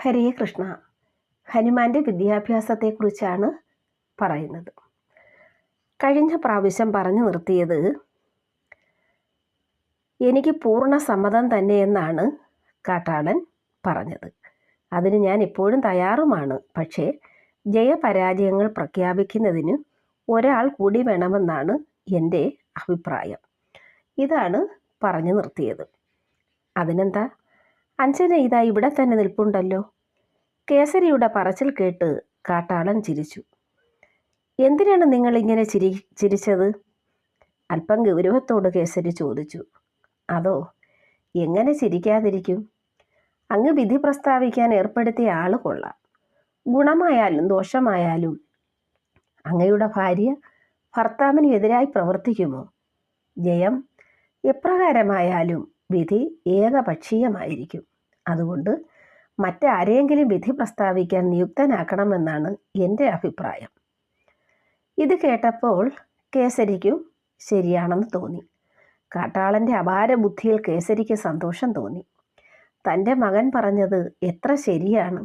ഹരേ കൃഷ്ണ. ഹനുമാന്റെ വിദ്യാഭ്യാസത്തെക്കുറിച്ചാണ് പറയുന്നത്. കഴിഞ്ഞ പ്രാവശ്യം പറഞ്ഞു നിർത്തിയത് എനിക്ക് പൂർണ്ണ സമ്മതം തന്നെയെന്നാണ് കാട്ടാളൻ പറഞ്ഞത്. അതിന് ഞാൻ ഇപ്പോഴും തയ്യാറുമാണ്. പക്ഷേ ജയപരാജയങ്ങൾ പ്രഖ്യാപിക്കുന്നതിന് ഒരാൾ കൂടി വേണമെന്നാണ് എൻ്റെ അഭിപ്രായം. ഇതാണ് പറഞ്ഞു നിർത്തിയത്. അതിനെന്താ, അഞ്ജന ഇതാ ഇവിടെ തന്നെ നിൽപ്പുണ്ടല്ലോ. കേസരിയുടെ പറച്ചിൽ കേട്ട് കാട്ടാളൻ ചിരിച്ചു. എന്തിനാണ് നിങ്ങൾ ഇങ്ങനെ ചിരിച്ചത്? അല്പം ഗൗരവത്തോട് കേസരി ചോദിച്ചു. അതോ, എങ്ങനെ ചിരിക്കാതിരിക്കും? അങ്ങ് വിധി പ്രസ്താവിക്കാൻ ഏർപ്പെടുത്തിയ ആൾ കൊള്ളാം. ഗുണമായാലും ദോഷമായാലും അങ്ങയുടെ ഭാര്യ ഭർത്താവിന് എതിരായി പ്രവർത്തിക്കുമോ? ജയം എപ്രകാരമായാലും വിധി ഏകപക്ഷീയമായിരിക്കും. അതുകൊണ്ട് മറ്റാരെയെങ്കിലും വിധി പ്രസ്താവിക്കാൻ നിയുക്തനാക്കണമെന്നാണ് എൻ്റെ അഭിപ്രായം. ഇത് കേട്ടപ്പോൾ കേസരിക്കും ശരിയാണെന്ന് തോന്നി. കാട്ടാളൻ്റെ അപാര ബുദ്ധിയിൽ കേസരിക്ക് സന്തോഷം തോന്നി. തൻ്റെ മകൻ പറഞ്ഞത് എത്ര ശരിയാണ്.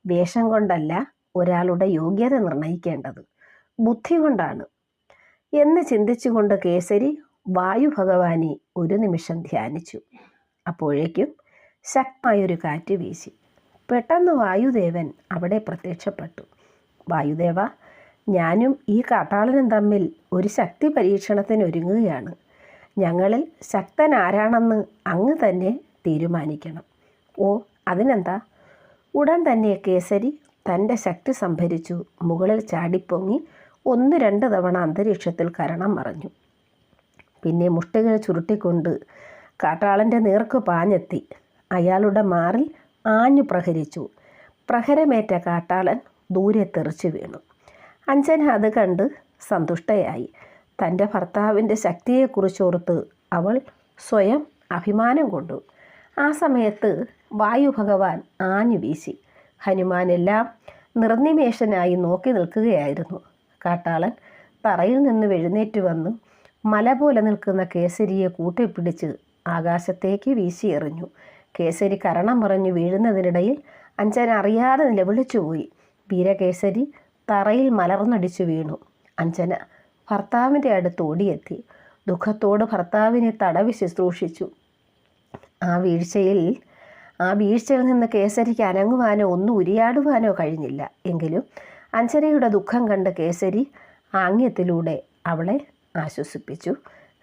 വേഷം കൊണ്ടല്ല ഒരാളുടെ യോഗ്യത നിർണയിക്കേണ്ടത്, ബുദ്ധി കൊണ്ടാണ് എന്ന് ചിന്തിച്ചുകൊണ്ട് കേസരി വായു ഭഗവാനെ ഒരു നിമിഷം ധ്യാനിച്ചു. അപ്പോഴേക്കും ശക്തമായൊരു കാറ്റ് വീശി. പെട്ടെന്ന് വായുദേവൻ അവിടെ പ്രത്യക്ഷപ്പെട്ടു. വായുദേവ, ഞാനും ഈ കാട്ടാളനും തമ്മിൽ ഒരു ശക്തി പരീക്ഷണത്തിന് ഒരുങ്ങുകയാണ്. ഞങ്ങളിൽ ശക്തൻ ആരാണെന്ന് അങ്ങ് തന്നെ തീരുമാനിക്കണം. ഓ, അതിനെന്താ? ഉടൻ തന്നെ കേസരി തൻ്റെ ശക്തി സംഭരിച്ചു മുകളിൽ ചാടിപ്പൊങ്ങി 1-2 തവണ അന്തരീക്ഷത്തിൽ കരണം മറഞ്ഞു. പിന്നെ മുഷ്ടികൾ ചുരുട്ടിക്കൊണ്ട് കാട്ടാളൻ്റെ നേർക്ക് പാഞ്ഞെത്തി അയാളുടെ മാറിൽ ആഞ്ഞു പ്രഹരിച്ചു. പ്രഹരമേറ്റ കാട്ടാളൻ ദൂരെ തെറിച്ചു വീണു. അഞ്ജന അത് കണ്ട് സന്തുഷ്ടയായി. തൻ്റെ ഭർത്താവിൻ്റെ ശക്തിയെക്കുറിച്ചോർത്ത് അവൾ സ്വയം അഭിമാനം കൊണ്ടു. ആ സമയത്ത് വായു ഭഗവാൻ ആഞ്ഞു വീശി. ഹനുമാനെല്ലാം നിർനിമേഷനായി നോക്കി നിൽക്കുകയായിരുന്നു. കാട്ടാളൻ തറയിൽ നിന്ന് എഴുന്നേറ്റ് വന്ന് മല പോലെ നിൽക്കുന്ന കേസരിയെ കൂട്ടിപ്പിടിച്ച് ആകാശത്തേക്ക് വീശി എറിഞ്ഞു. കേസരി കരണം മറഞ്ഞു വീഴുന്നതിനിടയിൽ അഞ്ജന അറിയാതെ നിലവിളിച്ചുപോയി. വീരകേസരി തറയിൽ മലർന്നടിച്ചു വീണു. അഞ്ജന ഭർത്താവിൻ്റെ അടുത്ത് ഓടിയെത്തി. ദുഃഖത്തോട് ഭർത്താവിനെ തടവി ശുശ്രൂഷിച്ചു. ആ വീഴ്ചയിൽ നിന്ന് കേസരിക്ക് അനങ്ങുവാനോ ഒന്നും ഉരിയാടുവാനോ കഴിഞ്ഞില്ല. എങ്കിലും അഞ്ജനയുടെ ദുഃഖം കണ്ട് കേസരി ആംഗ്യത്തിലൂടെ അവളെ ആശ്വസിപ്പിച്ചു.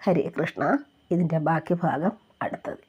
ഹരേ കൃഷ്ണ. ഇതിൻ്റെ ബാക്കി ഭാഗം അടുത്തത്.